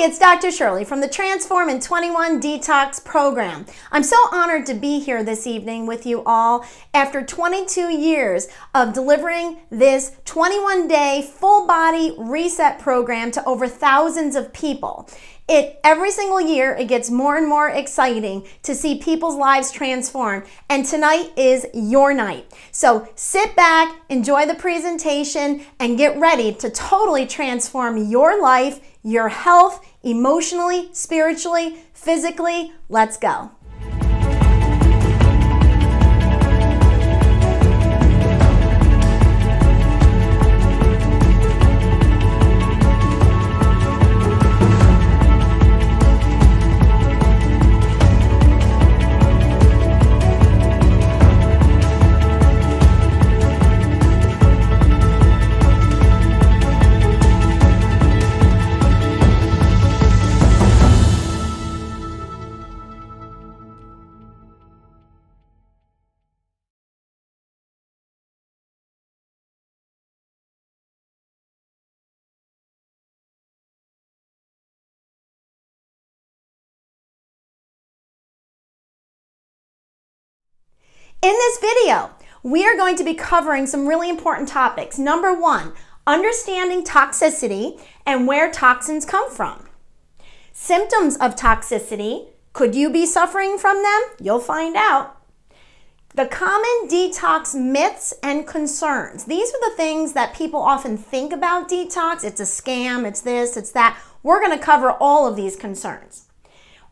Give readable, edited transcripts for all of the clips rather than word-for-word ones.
Hey, it's Dr. Shirley from the Transform in 21 Detox program. I'm so honored to be here this evening with you all after 22 years of delivering this 21-day full body reset program to over thousands of people. Every single year, it gets more and more exciting to see people's lives transform, and tonight is your night. So sit back, enjoy the presentation, and get ready to totally transform your life, your health, emotionally, spiritually, physically. Let's go. In this video, we are going to be covering some really important topics. Number one, understanding toxicity and where toxins come from. Symptoms of toxicity. Could you be suffering from them? You'll find out. The common detox myths and concerns. These are the things that people often think about detox. It's a scam, it's this, it's that. We're going to cover all of these concerns.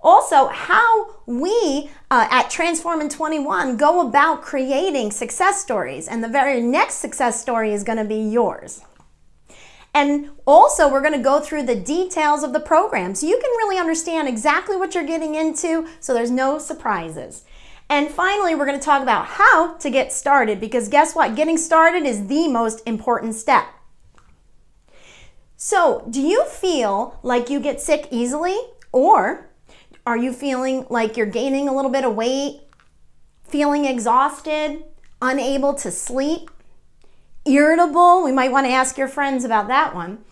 Also, how we at Transform in 21 go about creating success stories, and the very next success story is going to be yours. And also, we're going to go through the details of the program so you can really understand exactly what you're getting into so there's no surprises. And finally, we're going to talk about how to get started, because guess what? Getting started is the most important step. So, do you feel like you get sick easily, or are you feeling like you're gaining a little bit of weight, feeling exhausted, unable to sleep, irritable? We might want to ask your friends about that one.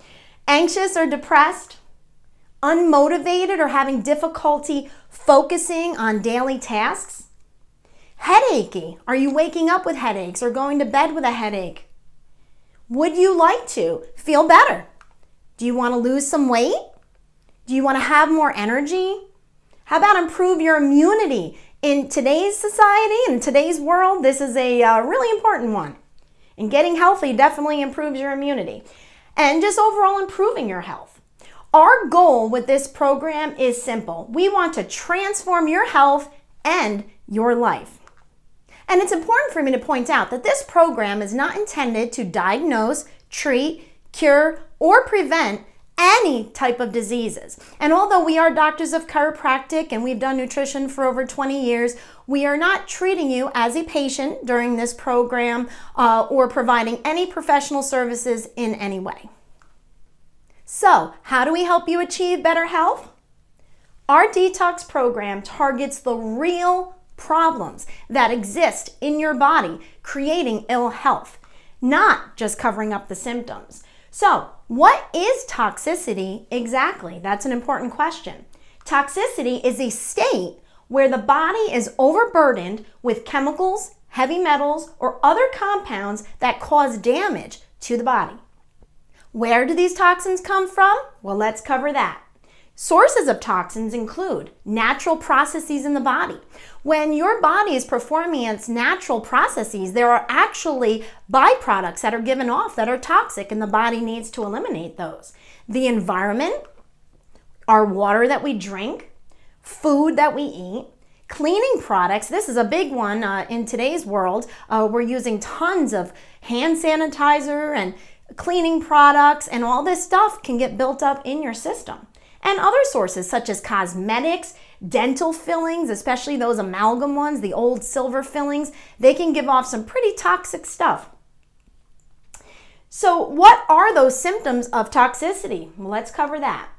Anxious or depressed, unmotivated or having difficulty focusing on daily tasks? Headachy. Are you waking up with headaches or going to bed with a headache? Would you like to feel better? Do you want to lose some weight? Do you want to have more energy? How about improve your immunity? In today's society, in today's world, this is a really important one. And getting healthy definitely improves your immunity. And just overall improving your health. Our goal with this program is simple. We want to transform your health and your life. And it's important for me to point out that this program is not intended to diagnose, treat, cure, or prevent any type of diseases. And although we are doctors of chiropractic and we've done nutrition for over 20 years, we are not treating you as a patient during this program or providing any professional services in any way. So, how do we help you achieve better health? Our detox program targets the real problems that exist in your body, creating ill health, not just covering up the symptoms. So, what is toxicity exactly? That's an important question. Toxicity is a state where the body is overburdened with chemicals, heavy metals, or other compounds that cause damage to the body. Where do these toxins come from? Well, let's cover that. Sources of toxins include natural processes in the body. When your body is performing its natural processes, there are actually byproducts that are given off that are toxic, and the body needs to eliminate those. The environment, our water that we drink, food that we eat, cleaning products. This is a big one in today's world. We're using tons of hand sanitizer and cleaning products, and all this stuff can get built up in your system. And other sources such as cosmetics, dental fillings, especially those amalgam ones, the old silver fillings, they can give off some pretty toxic stuff. So what are those symptoms of toxicity? Well, let's cover that.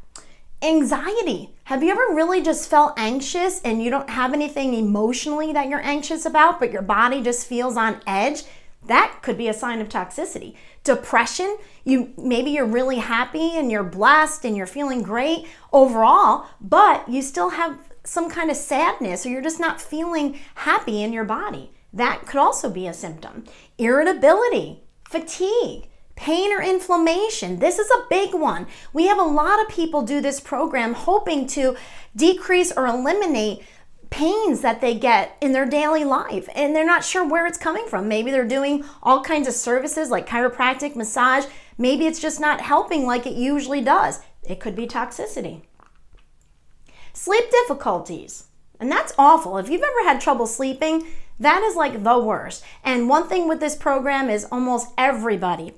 Anxiety. Have you ever really just felt anxious and you don't have anything emotionally that you're anxious about, but your body just feels on edge? that could be a sign of toxicity. Depression, maybe you're really happy and you're blessed and you're feeling great overall, but you still have some kind of sadness, or you're just not feeling happy in your body. That could also be a symptom. Irritability, fatigue, pain or inflammation. This is a big one. We have a lot of people do this program hoping to decrease or eliminate pains that they get in their daily life, and they're not sure where it's coming from. Maybe they're doing all kinds of services like chiropractic, massage. Maybe it's just not helping like it usually does. It could be toxicity. Sleep difficulties, and that's awful. If you've ever had trouble sleeping, that is like the worst. And one thing with this program is almost everybody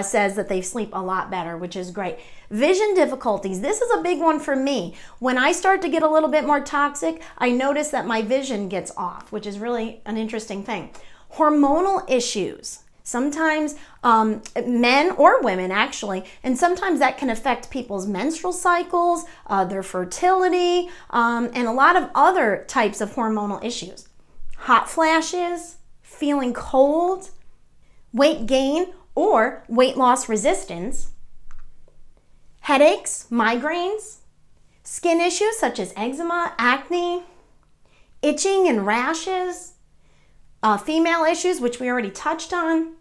says that they sleep a lot better, which is great. Vision difficulties. This is a big one for me. When I start to get a little bit more toxic, I notice that my vision gets off, which is really an interesting thing. Hormonal issues. Sometimes men or women actually, and sometimes that can affect people's menstrual cycles, their fertility, and a lot of other types of hormonal issues. Hot flashes, feeling cold, weight gain or weight loss resistance, headaches, migraines, skin issues such as eczema, acne, itching and rashes, female issues, which we already touched on,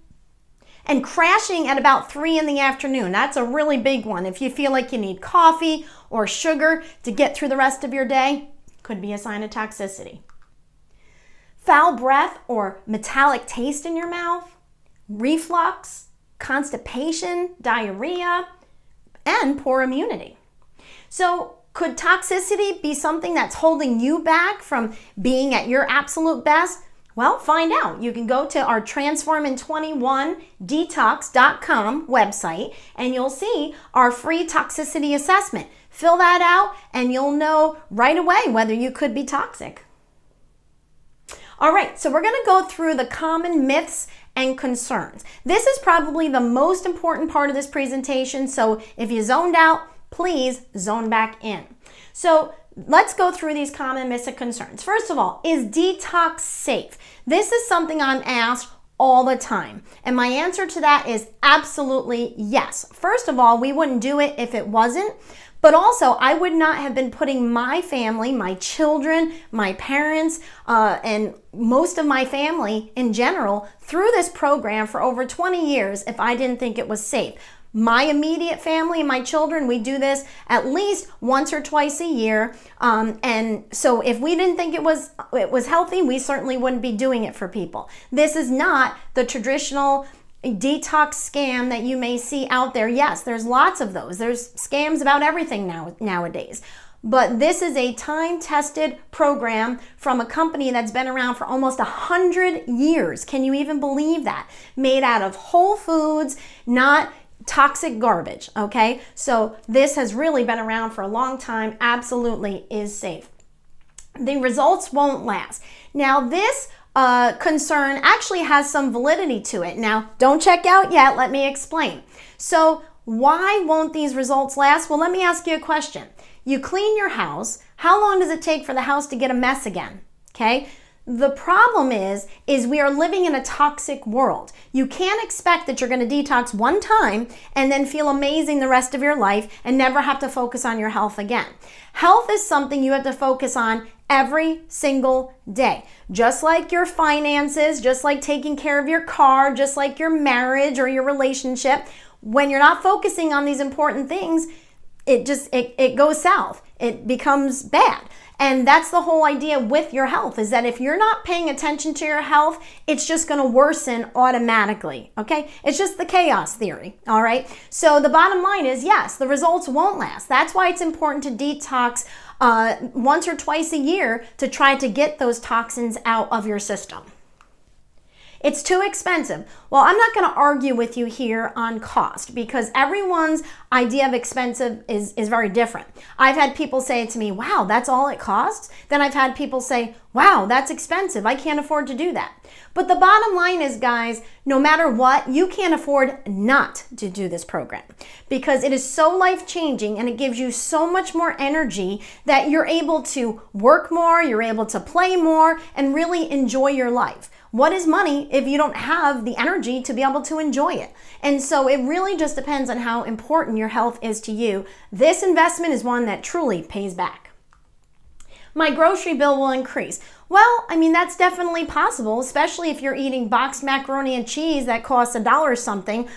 and crashing at about 3 in the afternoon. That's a really big one. If you feel like you need coffee or sugar to get through the rest of your day, could be a sign of toxicity. Foul breath or metallic taste in your mouth, reflux, constipation, diarrhea, and poor immunity. So could toxicity be something that's holding you back from being at your absolute best? Well, find out. You can go to our transformin21detox.com website and you'll see our free toxicity assessment. Fill that out and you'll know right away whether you could be toxic. All right, so we're going to go through the common myths and concerns. This is probably the most important part of this presentation, so if you zoned out, please zone back in. So let's go through these common myths and concerns. First of all, is detox safe? This is something I'm asked all the time, and my answer to that is absolutely yes. First of all, we wouldn't do it if it wasn't. But also, I would not have been putting my family, my children, my parents, and most of my family in general through this program for over 20 years if I didn't think it was safe. My immediate family and my children, we do this at least once or twice a year. And so if we didn't think it was healthy, we certainly wouldn't be doing it for people. This is not the traditional detox scam that you may see out there. Yes, there's lots of those. There's scams about everything nowadays. But this is a time-tested program from a company that's been around for almost 100 years. Can you even believe that? Made out of whole foods, not toxic garbage, okay? So this has really been around for a long time, absolutely is safe. The results won't last. Now this concern actually has some validity to it. Now, don't check out yet. Let me explain. So why won't these results last? Well, let me ask you a question. You clean your house. How long does it take for the house to get a mess again? Okay. The problem is we are living in a toxic world. You can't expect that you're going to detox one time and then feel amazing the rest of your life and never have to focus on your health again. Health is something you have to focus on every single day. Just like your finances, just like taking care of your car, just like your marriage or your relationship. When you're not focusing on these important things, it goes south. It becomes bad. And that's the whole idea with your health, is that if you're not paying attention to your health, it's just going to worsen automatically, okay? It's just the chaos theory, all right? So the bottom line is, yes, the results won't last. That's why it's important to detox once or twice a year to try to get those toxins out of your system. It's too expensive. Well, I'm not going to argue with you here on cost because everyone's idea of expensive is very different. I've had people say to me, wow, that's all it costs? Then I've had people say, wow, that's expensive. I can't afford to do that. But the bottom line is, guys, no matter what, you can't afford not to do this program because it is so life-changing and it gives you so much more energy that you're able to work more, you're able to play more, and really enjoy your life. what is money if you don't have the energy to be able to enjoy it? And so it really just depends on how important your health is to you. This investment is one that truly pays back. My grocery bill will increase. Well, I mean, that's definitely possible, especially if you're eating boxed macaroni and cheese that costs $1 or something.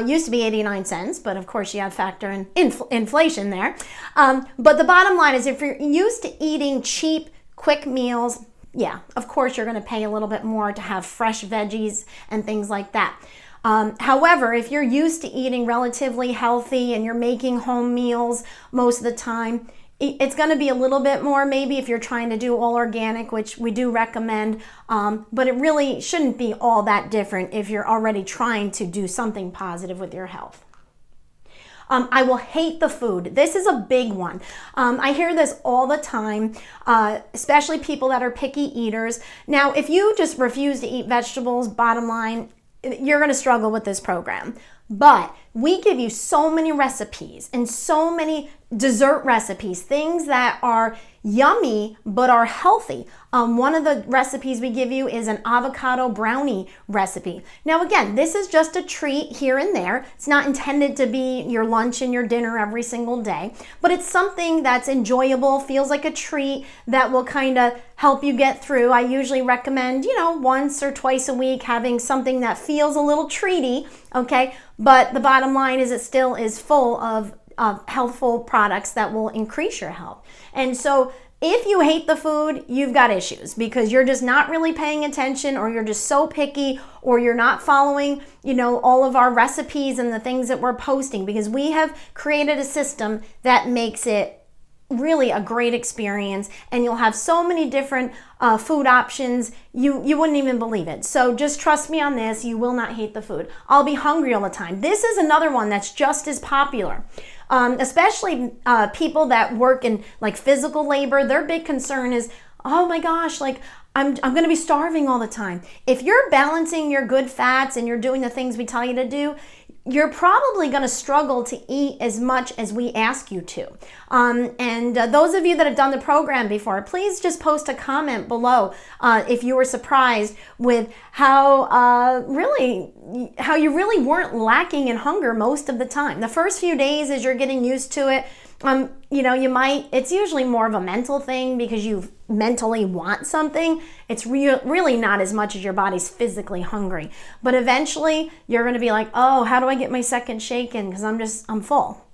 Used to be 89 cents, but of course you have factor in inflation there. But the bottom line is, if you're used to eating cheap, quick meals, yeah, of course you're going to pay a little bit more to have fresh veggies and things like that. However, if you're used to eating relatively healthy and you're making home meals most of the time, it's going to be a little bit more maybe if you're trying to do all organic, which we do recommend, but it really shouldn't be all that different if you're already trying to do something positive with your health. I will hate the food. This is a big one. I hear this all the time, especially people that are picky eaters. Now, if you just refuse to eat vegetables, bottom line, you're going to struggle with this program. But we give you so many recipes and so many dessert recipes, things that are yummy but are healthy. One of the recipes we give you is an avocado brownie recipe. Now again, this is just a treat here and there. It's not intended to be your lunch and your dinner every single day, but it's something that's enjoyable, feels like a treat that will kind of help you get through. I usually recommend, once or twice a week having something that feels a little treaty, okay? But the bottom line is it still is full of healthful products that will increase your health. And so if you hate the food, you've got issues because you're just not really paying attention, or you're just so picky, or you're not following, all of our recipes and the things that we're posting, because we have created a system that makes it really a great experience, and you'll have so many different food options, you wouldn't even believe it. So just trust me on this, you will not hate the food. I'll be hungry all the time. This is another one that's just as popular. Especially people that work in like physical labor, their big concern is, oh my gosh, like I'm going to be starving all the time. If you're balancing your good fats and you're doing the things we tell you to do, you're probably going to struggle to eat as much as we ask you to. Those of you that have done the program before, please just post a comment below if you were surprised with how you really weren't lacking in hunger most of the time. The first few days as you're getting used to it, it's usually more of a mental thing because you mentally want something. It's really not as much as your body's physically hungry. But eventually you're going to be like, oh, how do I get my second shake in? Because I'm full.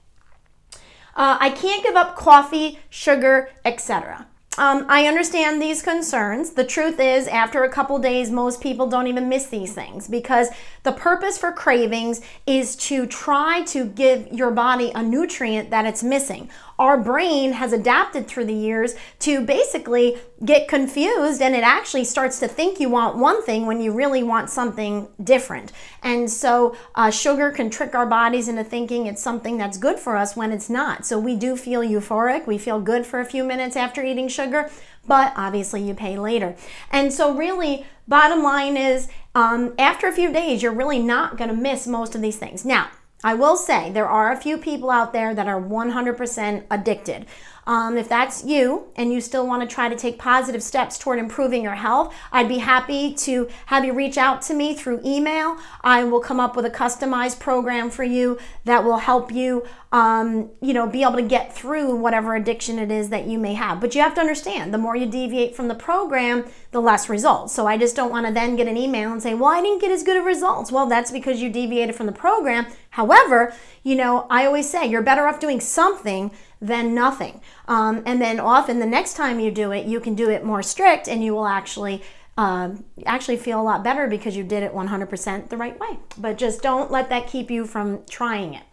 I can't give up coffee, sugar, etc. I understand these concerns. The truth is, after a couple days, most people don't even miss these things, because the purpose for cravings is to try to give your body a nutrient that it's missing. Our brain has adapted through the years to basically get confused, and it actually starts to think you want one thing when you really want something different. And so sugar can trick our bodies into thinking it's something that's good for us when it's not. So we do feel euphoric. We feel good for a few minutes after eating sugar, but obviously you pay later. And so really, bottom line is, after a few days, you're really not going to miss most of these things. Now, I will say there are a few people out there that are 100% addicted. If that's you and you still want to try to take positive steps toward improving your health, I'd be happy to have you reach out to me through email. I will come up with a customized program for you that will help you, be able to get through whatever addiction it is that you may have. But you have to understand, the more you deviate from the program, the less results. So I just don't want to then get an email and say, well, I didn't get as good of results. Well, that's because you deviated from the program. However, I always say you're better off doing something than nothing. And then often the next time you do it, you can do it more strict, and you will actually feel a lot better because you did it 100% the right way. But just don't let that keep you from trying it.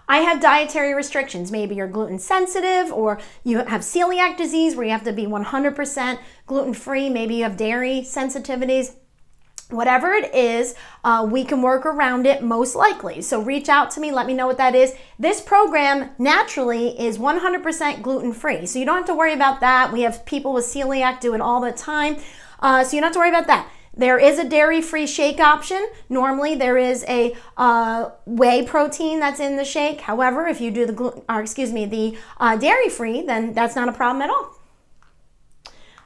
I have dietary restrictions. Maybe you're gluten sensitive, or you have celiac disease where you have to be 100% gluten-free. Maybe you have dairy sensitivities. Whatever it is, we can work around it most likely. So reach out to me, let me know what that is. This program naturally is 100% gluten-free, so you don't have to worry about that. We have people with celiac do it all the time, so you don't have to worry about that. There is a dairy-free shake option. Normally there is a whey protein that's in the shake. However, if you do the dairy-free, then that's not a problem at all.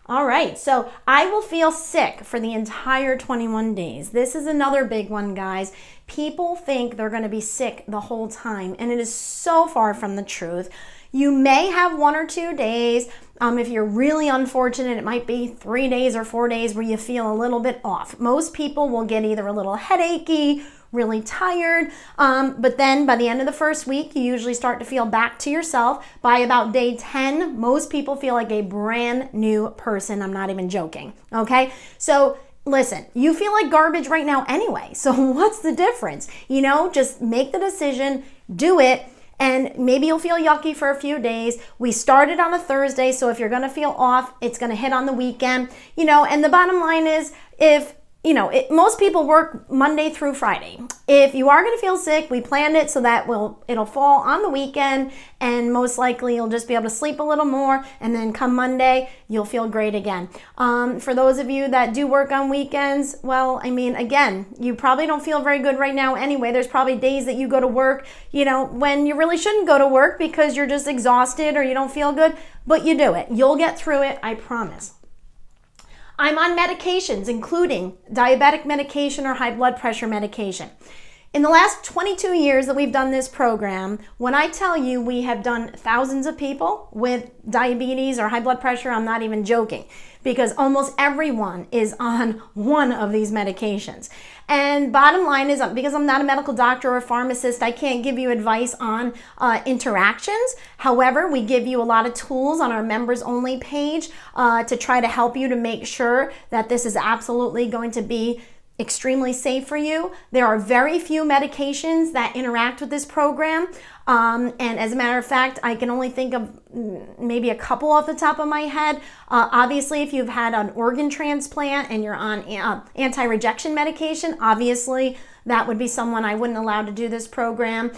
All right, so I will feel sick for the entire 21 days. This is another big one, guys. People think they're going to be sick the whole time, and it is so far from the truth. You may have 1 or 2 days. If you're really unfortunate, it might be 3 days or 4 days where you feel a little bit off. Most people will get either a little headachy, really tired, but then by the end of the first week, you usually start to feel back to yourself. By about day 10, most people feel like a brand new person. I'm not even joking, okay? So listen, you feel like garbage right now anyway, so what's the difference? You know, just make the decision, do it, and maybe you'll feel yucky for a few days. We started on a Thursday, so if you're gonna feel off, it's gonna hit on the weekend, you know, and the bottom line is, if you know, most people work Monday through Friday. If you are going to feel sick, we planned it so that it'll fall on the weekend, and most likely you'll just be able to sleep a little more, and then come Monday, you'll feel great again. For those of you that do work on weekends, well, I mean, again, you probably don't feel very good right now anyway. There's probably days that you go to work, you know, when you really shouldn't go to work because you're just exhausted or you don't feel good, but you do it. You'll get through it, I promise. I'm on medications, including diabetic medication or high blood pressure medication. In the last 22 years that we've done this program, when I tell you we have done thousands of people with diabetes or high blood pressure, I'm not even joking, because almost everyone is on one of these medications. And bottom line is, because I'm not a medical doctor or a pharmacist, I can't give you advice on interactions. However, we give you a lot of tools on our members only page to try to help you to make sure that this is absolutely going to be extremely safe for you. There are very few medications that interact with this program. And as a matter of fact, I can only think of maybe a couple off the top of my head. Obviously, if you've had an organ transplant and you're on anti-rejection medication, obviously that would be someone I wouldn't allow to do this program.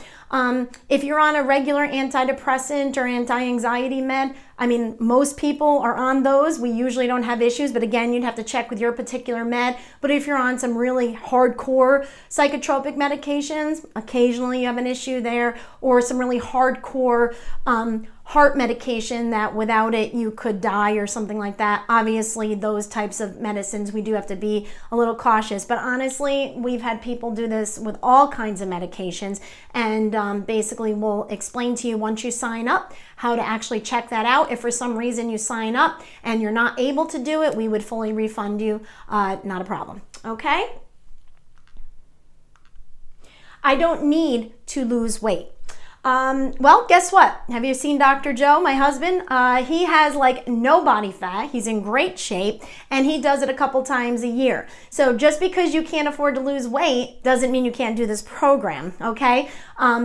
If you're on a regular antidepressant or anti-anxiety med, I mean, most people are on those. We usually don't have issues, but again, you'd have to check with your particular med. But if you're on some really hardcore psychotropic medications, occasionally you have an issue there, or some really hardcore heart medication that without it you could die or something like that. Obviously, those types of medicines, we do have to be a little cautious. But honestly, we've had people do this with all kinds of medications, and basically we'll explain to you once you sign up how to actually check that out. If for some reason you sign up and you're not able to do it, we would fully refund you. Not a problem, okay? I don't need to lose weight. Well, guess what? Have you seen Dr. Joe, my husband? He has like no body fat. He's in great shape, and he does it a couple times a year. So just because you can't afford to lose weight doesn't mean you can't do this program, okay?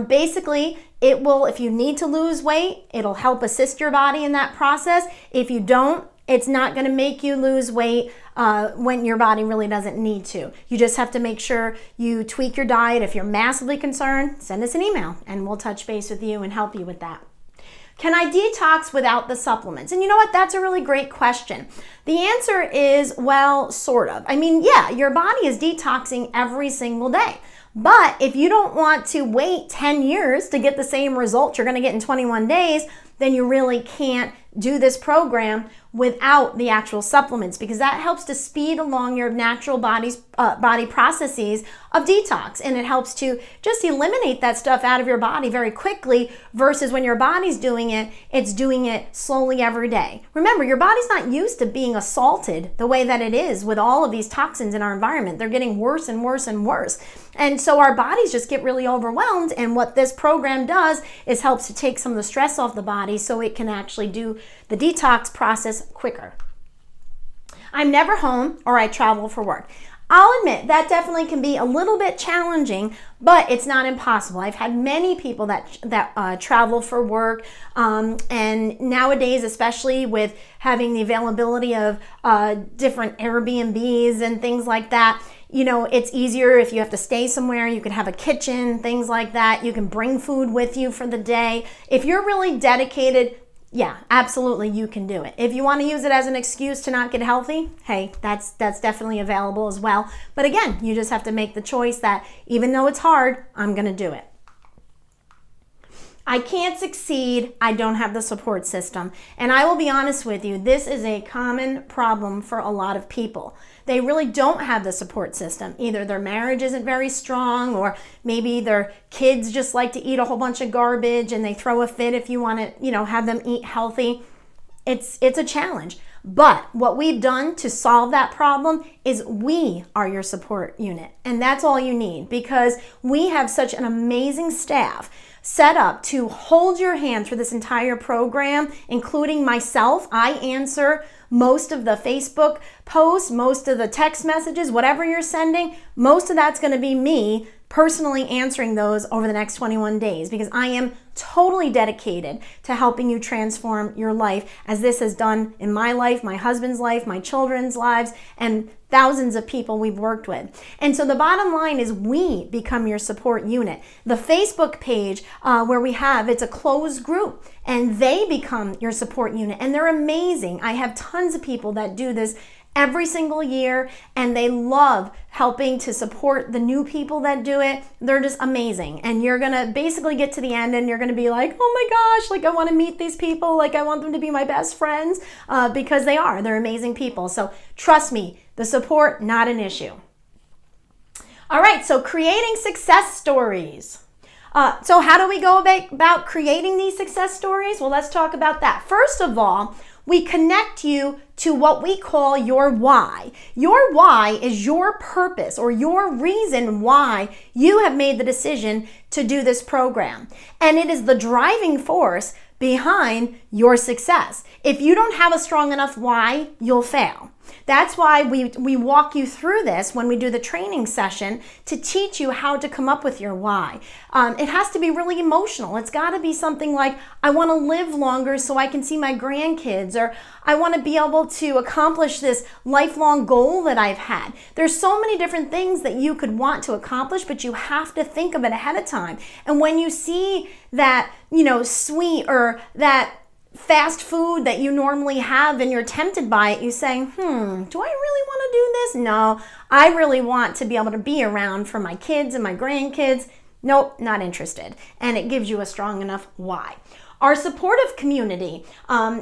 Basically, it will, if you need to lose weight, it'll help assist your body in that process. If you don't, it's not going to make you lose weight when your body really doesn't need to. You just have to make sure you tweak your diet. If you're massively concerned, send us an email and we'll touch base with you and help you with that. Can I detox without the supplements? And you know what? That's a really great question. The answer is, well, sort of. I mean, yeah, your body is detoxing every single day. But if you don't want to wait 10 years to get the same result you're going to get in 21 days, then you really can't do this program without the actual supplements, because that helps to speed along your natural body processes of detox, and it helps to just eliminate that stuff out of your body very quickly, versus when your body's doing it, it's doing it slowly every day. Remember, your body's not used to being assaulted the way that it is with all of these toxins in our environment. They're getting worse and worse and worse. And so our bodies just get really overwhelmed, and what this program does is helps to take some of the stress off the body so it can actually do the detox process quicker. I'm never home, or I travel for work. I'll admit that definitely can be a little bit challenging, but it's not impossible. I've had many people that travel for work, and nowadays, especially with having the availability of different Airbnbs and things like that, you know, it's easier if you have to stay somewhere. You can have a kitchen, things like that. You can bring food with you for the day. If you're really dedicated, yeah, absolutely, you can do it. If you want to use it as an excuse to not get healthy, hey, that's definitely available as well. But again, you just have to make the choice that even though it's hard, I'm going to do it. I can't succeed. I don't have the support system. And I will be honest with you, this is a common problem for a lot of people. They really don't have the support system. Either their marriage isn't very strong, or maybe their kids just like to eat a whole bunch of garbage and they throw a fit if you want to, have them eat healthy. It's a challenge. But what we've done to solve that problem is we are your support unit. And that's all you need, because we have such an amazing staff set up to hold your hand through this entire program, including myself. I answer most of the Facebook posts, most of the text messages, whatever you're sending, most of that's going to be me personally answering those over the next 21 days, because I am totally dedicated to helping you transform your life, as this has done in my life, my husband's life, my children's lives, and thousands of people we've worked with. And so the bottom line is we become your support unit. The Facebook page where we have, it's a closed group, and they become your support unit, and they're amazing. I have tons of people that do this every single year, and they love helping to support the new people that do it. They're just amazing. And you're gonna basically get to the end and you're gonna be like, oh my gosh, like I wanna meet these people, like I want them to be my best friends, because they're amazing people. So trust me, the support, not an issue. All right, so creating success stories. So how do we go about creating these success stories? Well, let's talk about that. First of all, we connect you to what we call your why. Your why is your purpose, or your reason why you have made the decision to do this program. And it is the driving force behind your success. If you don't have a strong enough why, you'll fail. That's why we walk you through this when we do the training session, to teach you how to come up with your why. It has to be really emotional. It's got to be something like, I want to live longer so I can see my grandkids, or I want to be able to accomplish this lifelong goal that I've had. There's so many different things that you could want to accomplish, but you have to think of it ahead of time. And when you see that, sweet or that fast food that you normally have and you're tempted by it, you say, do I really want to do this? No, I really want to be able to be around for my kids and my grandkids. Nope, not interested. And it gives you a strong enough why. Our supportive community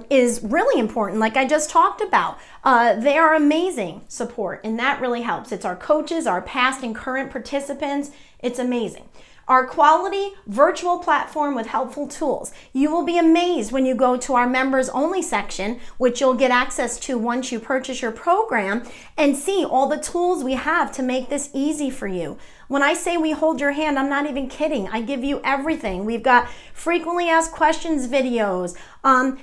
is really important, like I just talked about. They are amazing support, and that really helps. It's our coaches, our past and current participants. It's amazing. Our quality virtual platform with helpful tools. You will be amazed when you go to our members only section, which you'll get access to once you purchase your program, and see all the tools we have to make this easy for you. When I say we hold your hand, I'm not even kidding. I give you everything. We've got frequently asked questions videos,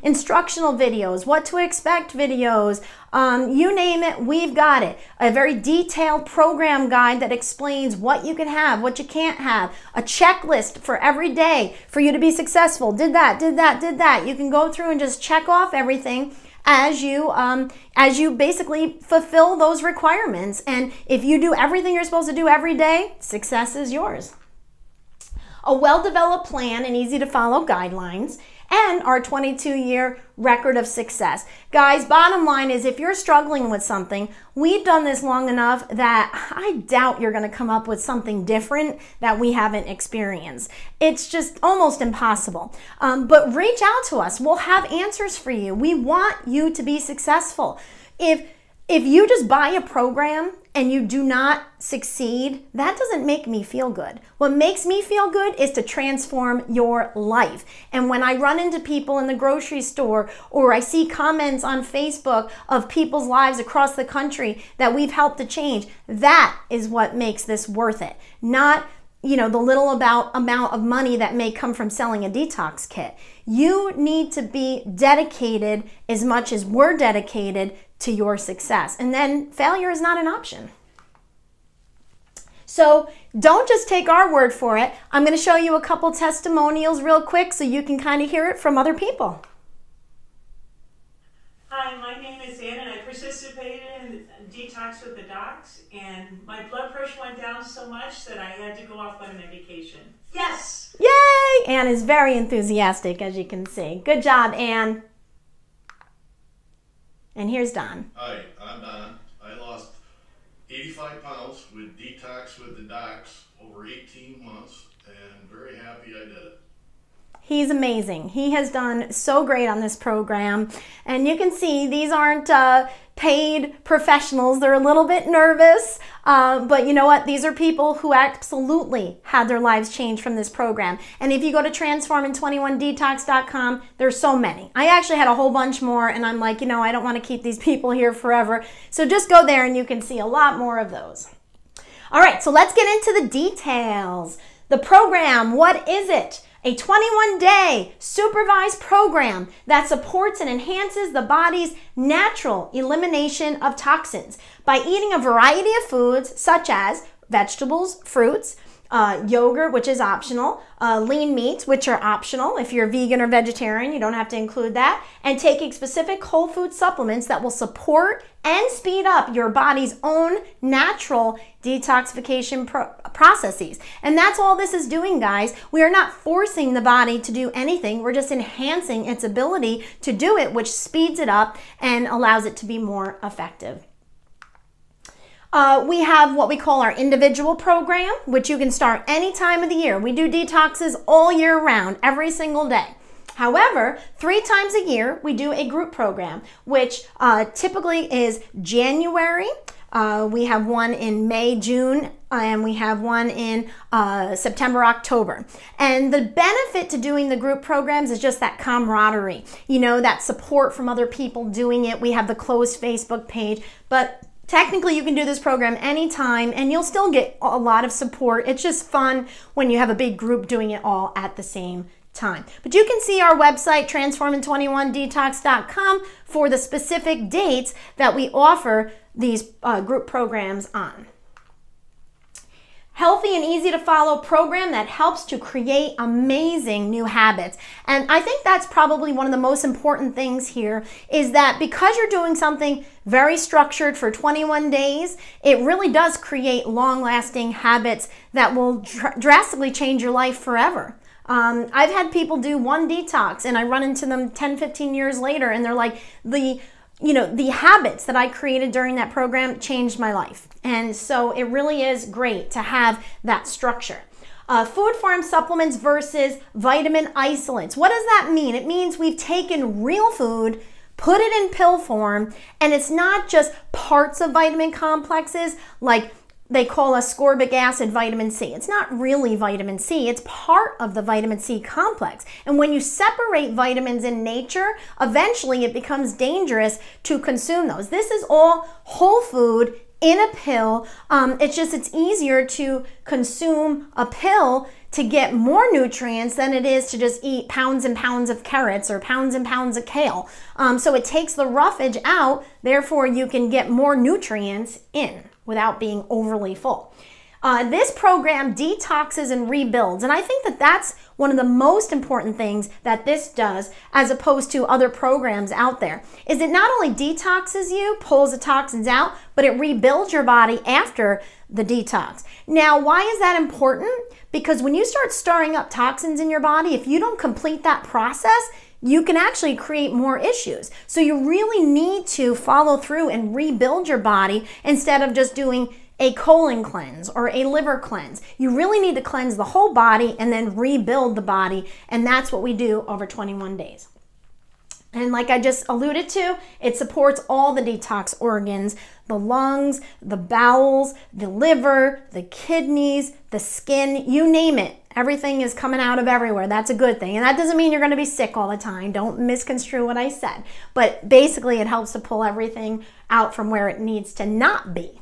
instructional videos, what to expect videos, you name it, we've got it. A very detailed program guide that explains what you can have, what you can't have, a checklist for every day for you to be successful. Did that, did that, did that. You can go through and just check off everything as you basically fulfill those requirements. And if you do everything you're supposed to do every day, success is yours. A well-developed plan and easy to follow guidelines, and our 22-year record of success. Guys, bottom line is, if you're struggling with something, we've done this long enough that I doubt you're going to come up with something different that we haven't experienced. It's just almost impossible. But reach out to us. We'll have answers for you. We want you to be successful. If you just buy a program and you do not succeed, that doesn't make me feel good. What makes me feel good is to transform your life. And when I run into people in the grocery store, or I see comments on Facebook of people's lives across the country that we've helped to change, that is what makes this worth it. Not the little amount of money that may come from selling a detox kit. You need to be dedicated as much as we're dedicated to your success. And then failure is not an option. So don't just take our word for it. I'm going to show you a couple testimonials real quick so you can kind of hear it from other people. Hi, my name is Ann, and I participated in Detox with the Docs, and my blood pressure went down so much that I had to go off on medication. Yes! Yay! Ann is very enthusiastic, as you can see. Good job, Ann. And here's Don. Hi, I'm Don. I lost 85 pounds with Detox with the Docs over 18 months, and very happy I did it. He's amazing. He has done so great on this program. And you can see these aren't paid professionals. They're a little bit nervous, but you know what? These are people who absolutely had their lives changed from this program. And if you go to transforming21detox.com, there's so many. I actually had a whole bunch more, and I'm like, you know, I don't want to keep these people here forever. So just go there and you can see a lot more of those. All right, so let's get into the details. The program, what is it? A 21-day supervised program that supports and enhances the body's natural elimination of toxins by eating a variety of foods such as vegetables, fruits, yogurt, which is optional, lean meats, which are optional. If you're vegan or vegetarian, you don't have to include that, and taking specific whole food supplements that will support and speed up your body's own natural detoxification processes. And that's all this is doing, guys. We are not forcing the body to do anything. We're just enhancing its ability to do it, which speeds it up and allows it to be more effective. We have what we call our individual program, which you can start any time of the year. We do detoxes all year round, every single day. However, 3 times a year, we do a group program, which typically is January. We have one in May, June, and we have one in September, October. And the benefit to doing the group programs is just that camaraderie, you know, that support from other people doing it. We have the closed Facebook page, but technically, you can do this program anytime and you'll still get a lot of support. It's just fun when you have a big group doing it all at the same time. But you can see our website, transforming21detox.com, for the specific dates that we offer these group programs on. Healthy and easy to follow program that helps to create amazing new habits. And I think that's probably one of the most important things here, is that because you're doing something very structured for 21 days, it really does create long-lasting habits that will drastically change your life forever. I've had people do one detox and I run into them 10, 15 years later and they're like, the habits that I created during that program changed my life. And so it really is great to have that structure. Food form supplements versus vitamin isolates. What does that mean? It means we've taken real food, put it in pill form, and it's not just parts of vitamin complexes like they call ascorbic acid vitamin C. It's not really vitamin C, it's part of the vitamin C complex. And when you separate vitamins in nature, eventually it becomes dangerous to consume those. This is all whole food in a pill. It's easier to consume a pill to get more nutrients than it is to just eat pounds and pounds of carrots or pounds and pounds of kale. So it takes the roughage out, therefore you can get more nutrients in without being overly full. This program detoxes and rebuilds, and I think that that's one of the most important things that this does as opposed to other programs out there, is it not only detoxes you, pulls the toxins out, but it rebuilds your body after the detox. Now, why is that important? Because when you start stirring up toxins in your body, if you don't complete that process, you can actually create more issues. So you really need to follow through and rebuild your body instead of just doing a colon cleanse or a liver cleanse. You really need to cleanse the whole body and then rebuild the body, and that's what we do over 21 days. And like I just alluded to, it supports all the detox organs, the lungs, the bowels, the liver, the kidneys, the skin, you name it. Everything is coming out of everywhere. That's a good thing. And that doesn't mean you're going to be sick all the time. Don't misconstrue what I said. But basically, it helps to pull everything out from where it needs to not be.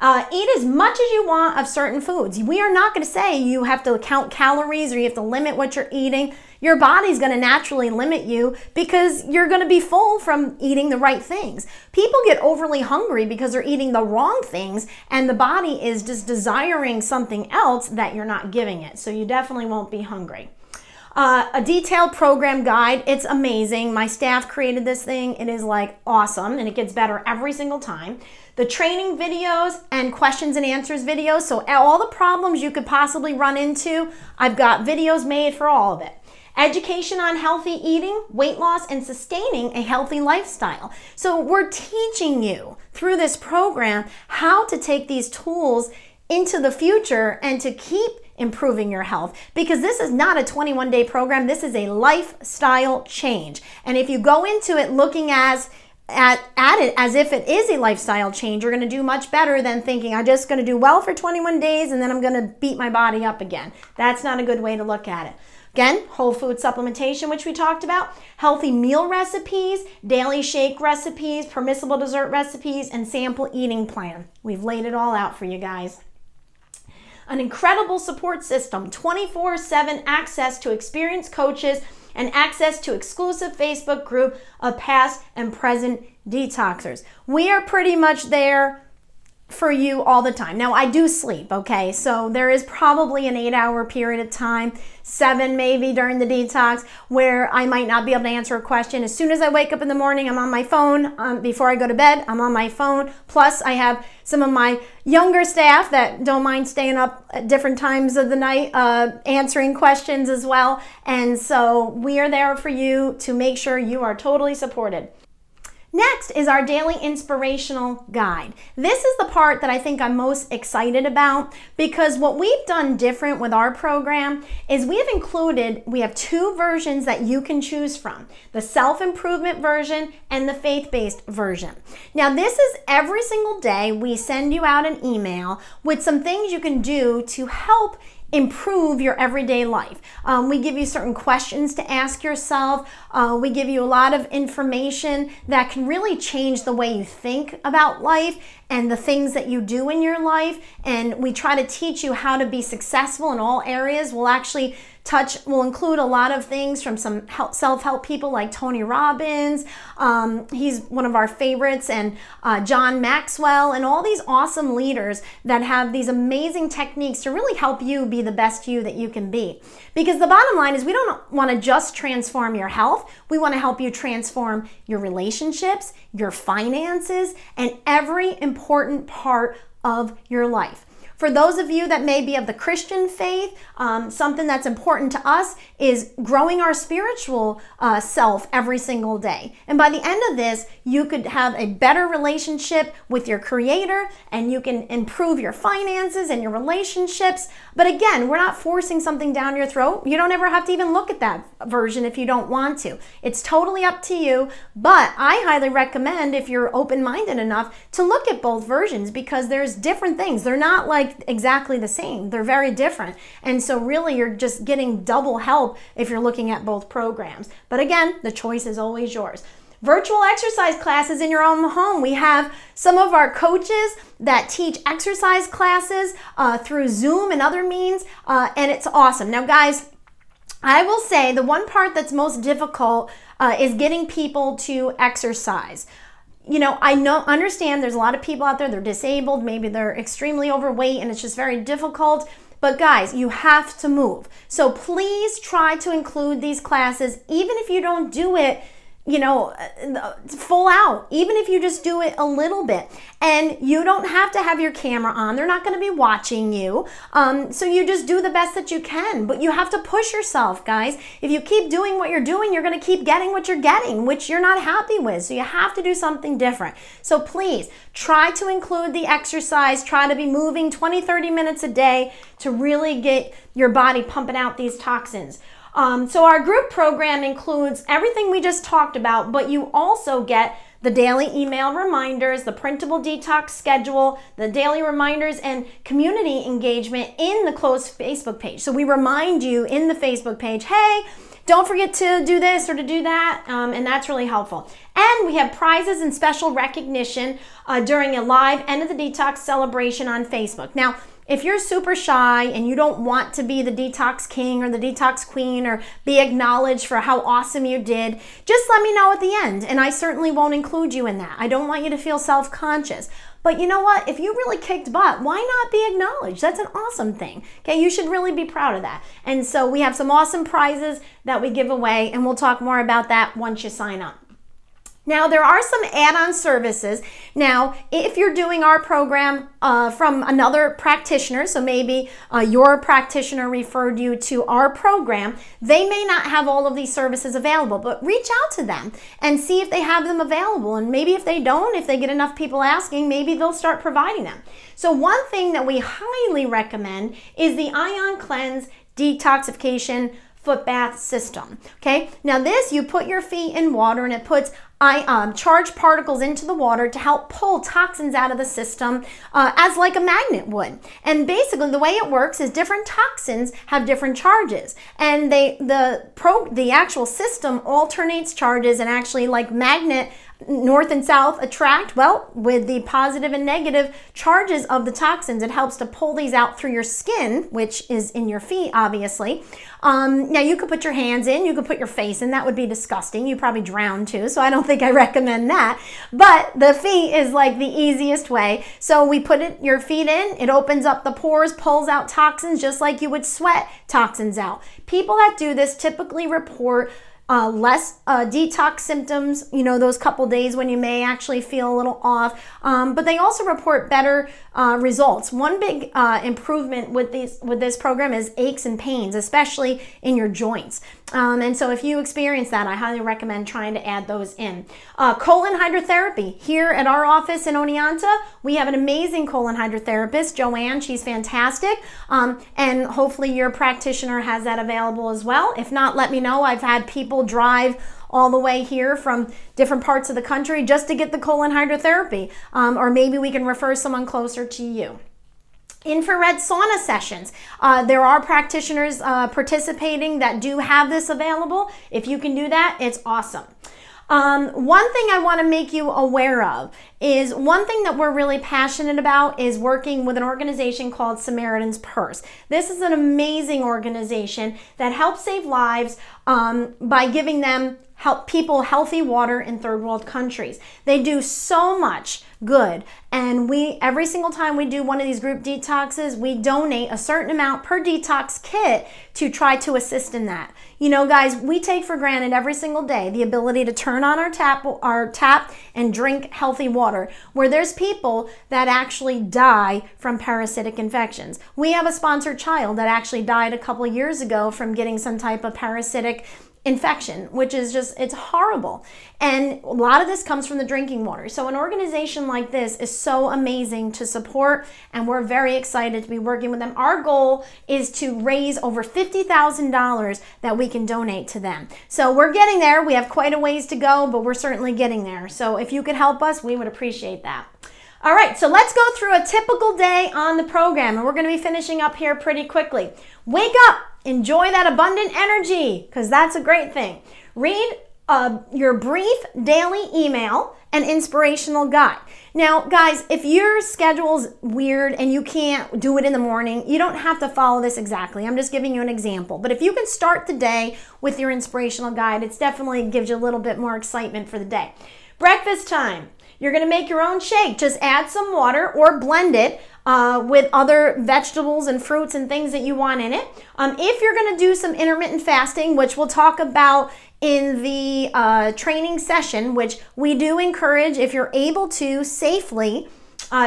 Eat as much as you want of certain foods. We are not going to say you have to count calories or you have to limit what you're eating. Your body's going to naturally limit you because you're going to be full from eating the right things. People get overly hungry because they're eating the wrong things, and the body is just desiring something else that you're not giving it. So you definitely won't be hungry. A detailed program guide. It's amazing. My staff created this thing. It is like awesome, and it gets better every single time. The training videos and questions and answers videos. So all the problems you could possibly run into, I've got videos made for all of it. Education on healthy eating, weight loss, and sustaining a healthy lifestyle. So we're teaching you through this program how to take these tools into the future and to keep improving your health, because this is not a 21-day program. This is a lifestyle change. And if you go into it looking at it as if it is a lifestyle change, you're going to do much better than thinking, I'm just going to do well for 21 days and then I'm going to beat my body up again. That's not a good way to look at it. Again, whole food supplementation, which we talked about, healthy meal recipes, daily shake recipes, permissible dessert recipes, and sample eating plan. We've laid it all out for you guys. An incredible support system, 24/7 access to experienced coaches, and access to exclusive Facebook group of past and present detoxers. We are pretty much there for you all the time. Now, I do sleep, okay? So there is probably an 8-hour period of time, 7 maybe during the detox, where I might not be able to answer a question. As soon as I wake up in the morning, I'm on my phone. Before I go to bed, I'm on my phone. Plus, I have some of my younger staff that don't mind staying up at different times of the night answering questions as well. And so we are there for you to make sure you are totally supported. Next is our daily inspirational guide. This is the part that I think I'm most excited about, because what we've done different with our program is we have 2 versions that you can choose from, the self-improvement version and the faith-based version. Now, this is every single day we send you out an email with some things you can do to help improve your everyday life. We give you certain questions to ask yourself. We give you a lot of information that can really change the way you think about life and the things that you do in your life. And we try to teach you how to be successful in all areas. We'll include a lot of things from some self-help people like Tony Robbins. He's one of our favorites, and John Maxwell, and all these awesome leaders that have these amazing techniques to really help you be the best you that you can be. Because the bottom line is, we don't want to just transform your health. We want to help you transform your relationships, your finances, and every important part of your life. For those of you that may be of the Christian faith, something that's important to us is growing our spiritual self every single day. And by the end of this, you could have a better relationship with your Creator, and you can improve your finances and your relationships. But again, we're not forcing something down your throat. You don't ever have to even look at that version if you don't want to. It's totally up to you, but I highly recommend, if you're open-minded enough, to look at both versions, because there's different things. They're not like exactly the same. They're very different. And so really you're just getting double help if you're looking at both programs. But again, the choice is always yours. Virtual exercise classes in your own home. We have some of our coaches that teach exercise classes through Zoom and other means, and it's awesome. Now guys, I will say the one part that's most difficult is getting people to exercise. You know, understand there's a lot of people out there, they're disabled, maybe they're extremely overweight, and it's just very difficult. But guys, you have to move. So please try to include these classes, even if you don't do it, you know, full out, even if you just do it a little bit. And you don't have to have your camera on. They're not going to be watching you. So you just do the best that you can. But you have to push yourself, guys. If you keep doing what you're doing, you're going to keep getting what you're getting, which you're not happy with. So you have to do something different. So please try to include the exercise. Try to be moving 20, 30 minutes a day to really get your body pumping out these toxins. So our group program includes everything we just talked about, but you also get the daily email reminders, the printable detox schedule, the daily reminders, and community engagement in the closed Facebook page. So we remind you in the Facebook page, hey, don't forget to do this or to do that, and that's really helpful. And we have prizes and special recognition during a live end of the detox celebration on Facebook. Now, if you're super shy and you don't want to be the detox king or the detox queen or be acknowledged for how awesome you did, just let me know at the end, and I certainly won't include you in that. I don't want you to feel self-conscious. But you know what? If you really kicked butt, why not be acknowledged? That's an awesome thing. Okay, you should really be proud of that. And so we have some awesome prizes that we give away, and we'll talk more about that once you sign up. Now, there are some add-on services. Now, if you're doing our program from another practitioner, so maybe your practitioner referred you to our program, they may not have all of these services available, but reach out to them and see if they have them available. And maybe if they don't, if they get enough people asking, maybe they'll start providing them. So one thing that we highly recommend is the Ion Cleanse Detoxification Foot Bath System. Okay, now this, you put your feet in water and it puts charged particles into the water to help pull toxins out of the system as like a magnet would. And basically the way it works is different toxins have different charges, and the actual system alternates charges, and actually like magnet north and south attract, well, with the positive and negative charges of the toxins, it helps to pull these out through your skin, which is in your feet, obviously. Now you could put your hands in, you could put your face in, that would be disgusting. You probably drown too, so I don't think I recommend that. But the feet is like the easiest way. So we put your feet in, it opens up the pores, pulls out toxins just like you would sweat toxins out. People that do this typically report less detox symptoms, you know, those couple days when you may actually feel a little off, but they also report better results. One big improvement with this program is aches and pains, especially in your joints. And so if you experience that, I highly recommend trying to add those in. Colon hydrotherapy. Here at our office in Oneonta, we have an amazing colon hydrotherapist, Joanne. She's fantastic. And hopefully your practitioner has that available as well. If not, let me know. I've had people drive all the way here from different parts of the country just to get the colon hydrotherapy. Or maybe we can refer someone closer to you. Infrared sauna sessions. There are practitioners participating that do have this available. If you can do that, it's awesome. One thing I want to make you aware of is one thing that we're really passionate about is working with an organization called Samaritan's Purse. This is an amazing organization that helps save lives by giving them people healthy water in third world countries. They do so much good, and every single time we do one of these group detoxes, we donate a certain amount per detox kit to try to assist in that. You know, guys, we take for granted every single day the ability to turn on our tap and drink healthy water, where there's people that actually die from parasitic infections. We have a sponsored child that actually died a couple of years ago from getting some type of parasitic infection, which is just, it's horrible. And a lot of this comes from the drinking water. So an organization like this is so amazing to support, and we're very excited to be working with them. Our goal is to raise over $50,000 that we can donate to them. So we're getting there. We have quite a ways to go, but we're certainly getting there. So if you could help us, we would appreciate that. All right, so let's go through a typical day on the program, and we're going to be finishing up here pretty quickly. Wake up, enjoy that abundant energy, because that's a great thing. Read your brief daily email and inspirational guide. Now, guys, if your schedule's weird and you can't do it in the morning, you don't have to follow this exactly. I'm just giving you an example. But if you can start the day with your inspirational guide, it definitely gives you a little bit more excitement for the day. Breakfast time. You're going to make your own shake. Just add some water or blend it with other vegetables and fruits and things that you want in it. If you're going to do some intermittent fasting, which we'll talk about in the training session, which we do encourage, if you're able to safely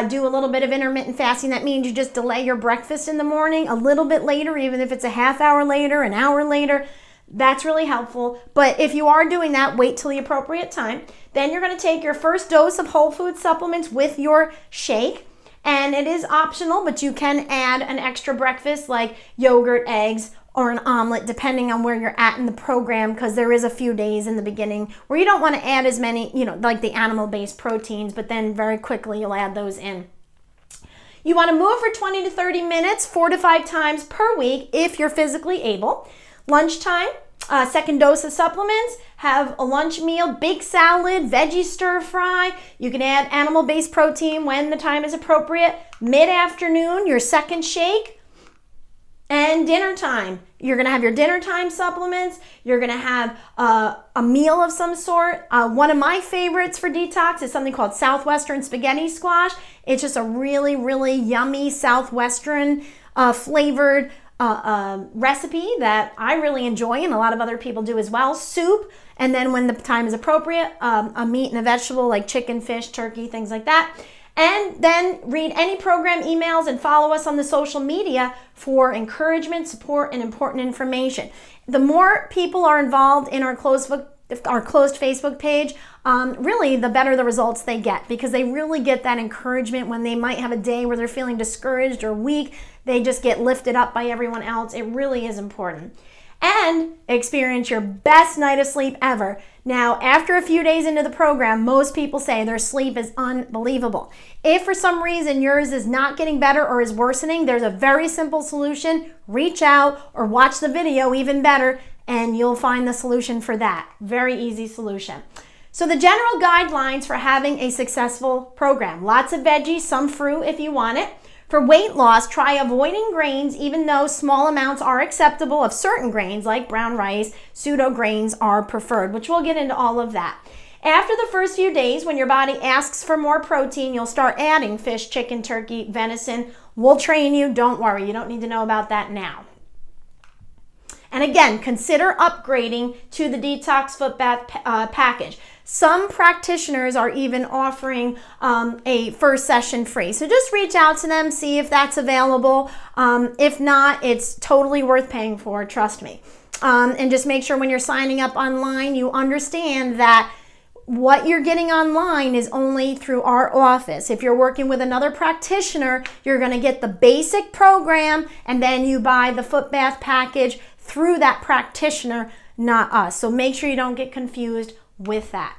do a little bit of intermittent fasting. That means you just delay your breakfast in the morning a little bit later, even if it's a half hour later, an hour later. That's really helpful. But if you are doing that, wait till the appropriate time. Then you're going to take your first dose of whole food supplements with your shake. And it is optional, but you can add an extra breakfast like yogurt, eggs, or an omelet, depending on where you're at in the program, because there is a few days in the beginning where you don't want to add as many, you know, like the animal-based proteins, but then very quickly you'll add those in. You want to move for 20 to 30 minutes, 4 to 5 times per week if you're physically able. Lunchtime, second dose of supplements, have a lunch meal, big salad, veggie stir fry. You can add animal-based protein when the time is appropriate. Mid-afternoon, your second shake. And dinner time. You're going to have your dinner time supplements. You're going to have a meal of some sort. One of my favorites for detox is something called Southwestern spaghetti squash. It's just a really, really yummy Southwestern flavored recipe that I really enjoy and a lot of other people do as well. Soup, and then when the time is appropriate, a meat and a vegetable like chicken, fish, turkey, things like that. And then read any program emails and follow us on the social media for encouragement, support, and important information. The more people are involved in our closed Facebook page, really the better the results they get, because they really get that encouragement when they might have a day where they're feeling discouraged or weak. They just get lifted up by everyone else. It really is important. And experience your best night of sleep ever. Now, after a few days into the program, most people say their sleep is unbelievable. If for some reason yours is not getting better or is worsening, there's a very simple solution. Reach out or watch the video, even better, and you'll find the solution for that. Very easy solution. So the general guidelines for having a successful program: lots of veggies, some fruit if you want it. For weight loss, try avoiding grains, even though small amounts are acceptable of certain grains like brown rice. Pseudo grains are preferred, which we'll get into all of that. After the first few days, when your body asks for more protein, you'll start adding fish, chicken, turkey, venison. We'll train you. Don't worry. You don't need to know about that now. And again, consider upgrading to the Detox Foot Bath package. Some practitioners are even offering a first session free. So just reach out to them, see if that's available. If not, it's totally worth paying for, trust me. And just make sure when you're signing up online, you understand that what you're getting online is only through our office. If you're working with another practitioner, you're going to get the basic program, and then you buy the foot bath package through that practitioner, not us. So make sure you don't get confused with that.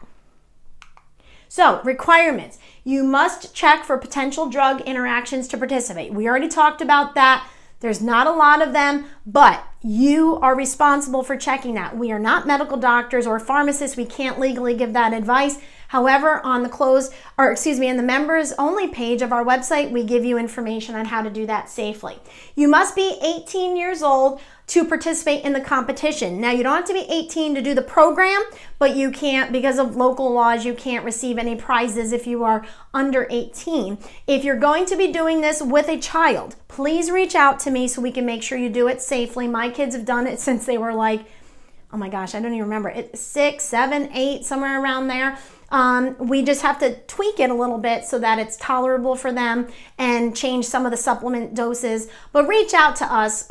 So, requirements. You must check for potential drug interactions to participate. We already talked about that. There's not a lot of them, but you are responsible for checking that. We are not medical doctors or pharmacists. We can't legally give that advice. However, on the in the members only page of our website, we give you information on how to do that safely. You must be 18 years old to participate in the competition. Now, you don't have to be 18 to do the program, but you can't, because of local laws, you can't receive any prizes if you are under 18. If you're going to be doing this with a child, please reach out to me so we can make sure you do it safely. My kids have done it since they were like, oh my gosh, I don't even remember, 6, 7, 8, somewhere around there. We just have to tweak it a little bit so that it's tolerable for them and change some of the supplement doses. But reach out to us.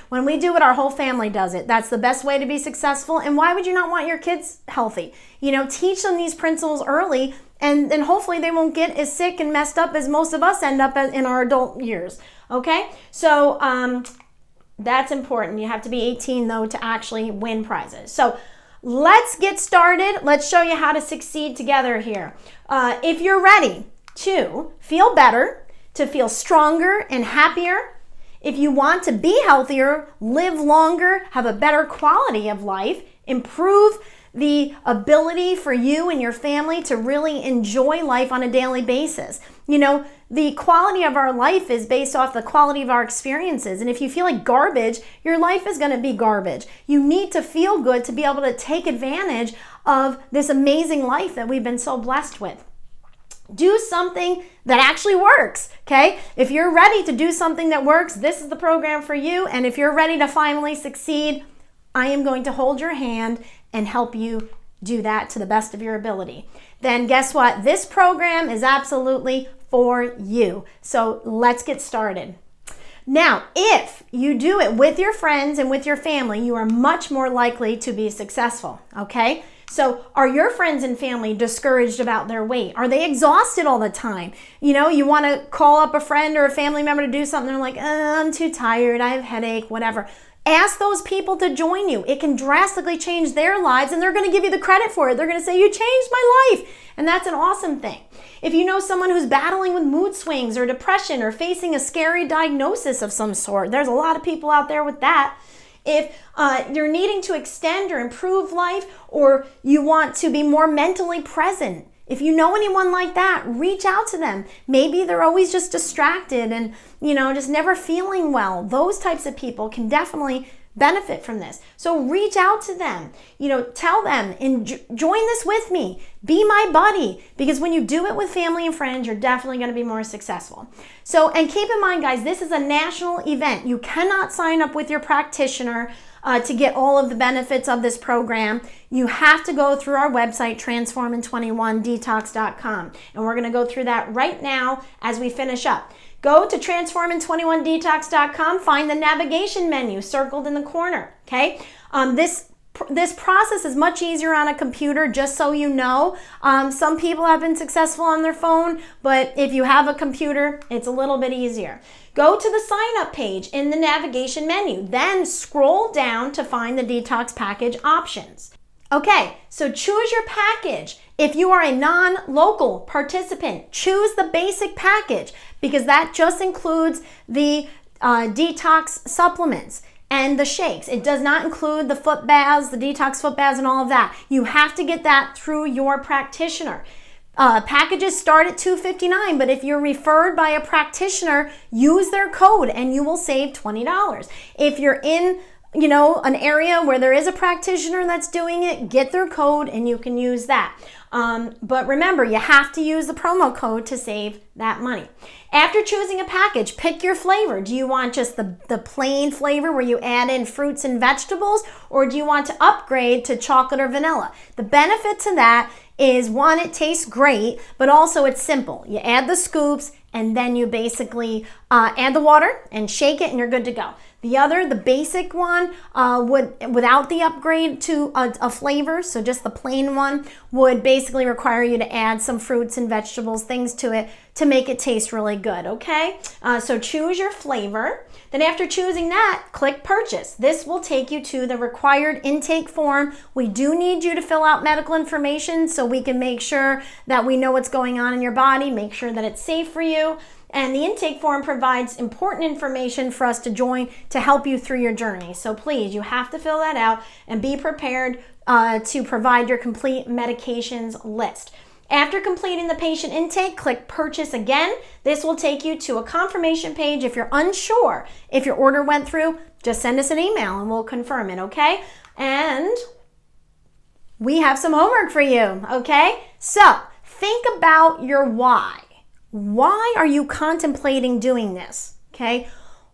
When we do it, our whole family does it. That's the best way to be successful. And why would you not want your kids healthy? You know, teach them these principles early, and then hopefully they won't get as sick and messed up as most of us end up in our adult years. Okay? So that's important. You have to be 18, though, to actually win prizes. So let's get started. Let's show you how to succeed together here. If you're ready to feel better, to feel stronger and happier, if you want to be healthier, live longer, have a better quality of life, improve the ability for you and your family to really enjoy life on a daily basis. You know, the quality of our life is based off the quality of our experiences. And if you feel like garbage, your life is going to be garbage. You need to feel good to be able to take advantage of this amazing life that we've been so blessed with. Do something that actually works, okay? If you're ready to do something that works, this is the program for you. And if you're ready to finally succeed, I am going to hold your hand and help you do that to the best of your ability. Then guess what? This program is absolutely for you. So let's get started. Now, if you do it with your friends and with your family, you are much more likely to be successful, okay? So are your friends and family discouraged about their weight? Are they exhausted all the time? You know, you want to call up a friend or a family member to do something, they're like, I'm too tired, I have a headache, whatever. Ask those people to join you. It can drastically change their lives, and they're going to give you the credit for it. They're going to say, you changed my life. And that's an awesome thing. If you know someone who's battling with mood swings or depression or facing a scary diagnosis of some sort, there's a lot of people out there with that. If you're needing to extend or improve life, or you want to be more mentally present, if you know anyone like that, reach out to them. Maybe they're always just distracted and, you know, just never feeling well. Those types of people can definitely benefit from this. So reach out to them, tell them, and join this with me. Be my buddy, because when you do it with family and friends, you're definitely going to be more successful. So, and keep in mind, guys, this is a national event. You cannot sign up with your practitioner to get all of the benefits of this program. You have to go through our website, transformin21detox.com. And we're going to go through that right now as we finish up. Go to transformin21detox.com, find the navigation menu circled in the corner, okay? This process is much easier on a computer, just so you know. Some people have been successful on their phone, but if you have a computer, it's a little bit easier. Go to the sign up page in the navigation menu, then scroll down to find the detox package options. Okay, so choose your package. If you are a non-local participant, choose the basic package, because that just includes the detox supplements and the shakes. It does not include the foot baths, the detox foot baths, and all of that. You have to get that through your practitioner. Packages start at $259, but if you're referred by a practitioner, use their code and you will save $20. If you're in an area where there is a practitioner that's doing it, get their code and you can use that. But remember, you have to use the promo code to save that money. After choosing a package, pick your flavor. Do you want just the plain flavor where you add in fruits and vegetables, or do you want to upgrade to chocolate or vanilla? The benefit to that is, one, it tastes great, but also it's simple. You add the scoops and then you basically add the water and shake it and you're good to go. The other, the basic one, without the upgrade to a flavor, so just the plain one, would basically require you to add some fruits and vegetables, things to it to make it taste really good, okay? So choose your flavor. Then after choosing that, click purchase. This will take you to the required intake form. We do need you to fill out medical information so we can make sure that we know what's going on in your body, make sure that it's safe for you. And the intake form provides important information for us to join to help you through your journey. So please, you have to fill that out and be prepared to provide your complete medications list. After completing the patient intake, click purchase again. This will take you to a confirmation page. If you're unsure if your order went through, just send us an email and we'll confirm it, okay? And we have some homework for you, okay? So think about your why. Why are you contemplating doing this? Okay?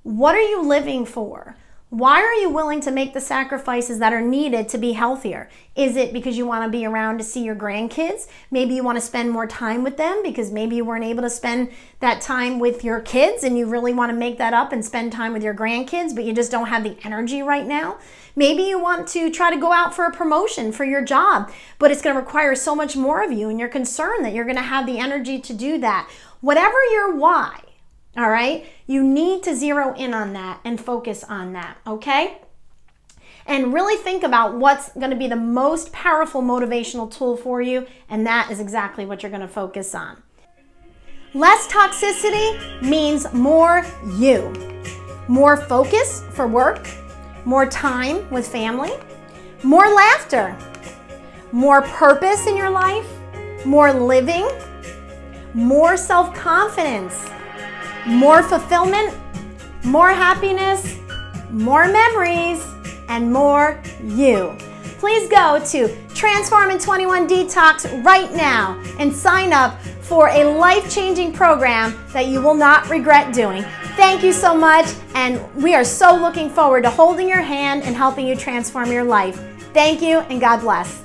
What are you living for? Why are you willing to make the sacrifices that are needed to be healthier? Is it because you want to be around to see your grandkids? Maybe you want to spend more time with them because maybe you weren't able to spend that time with your kids and you really want to make that up and spend time with your grandkids, but you just don't have the energy right now. Maybe you want to try to go out for a promotion for your job, but it's going to require so much more of you and you're concerned that you're going to have the energy to do that. Whatever your why, all right, you need to zero in on that and focus on that, okay? And really think about what's going to be the most powerful motivational tool for you, and that is exactly what you're going to focus on. Less toxicity means more you. More focus for work, more time with family, more laughter, more purpose in your life, more living, more self-confidence, more fulfillment, more happiness, more memories, and more you. Please go to Transformin21 Detox right now and sign up for a life-changing program that you will not regret doing. Thank you so much, and we are so looking forward to holding your hand and helping you transform your life. Thank you, and God bless.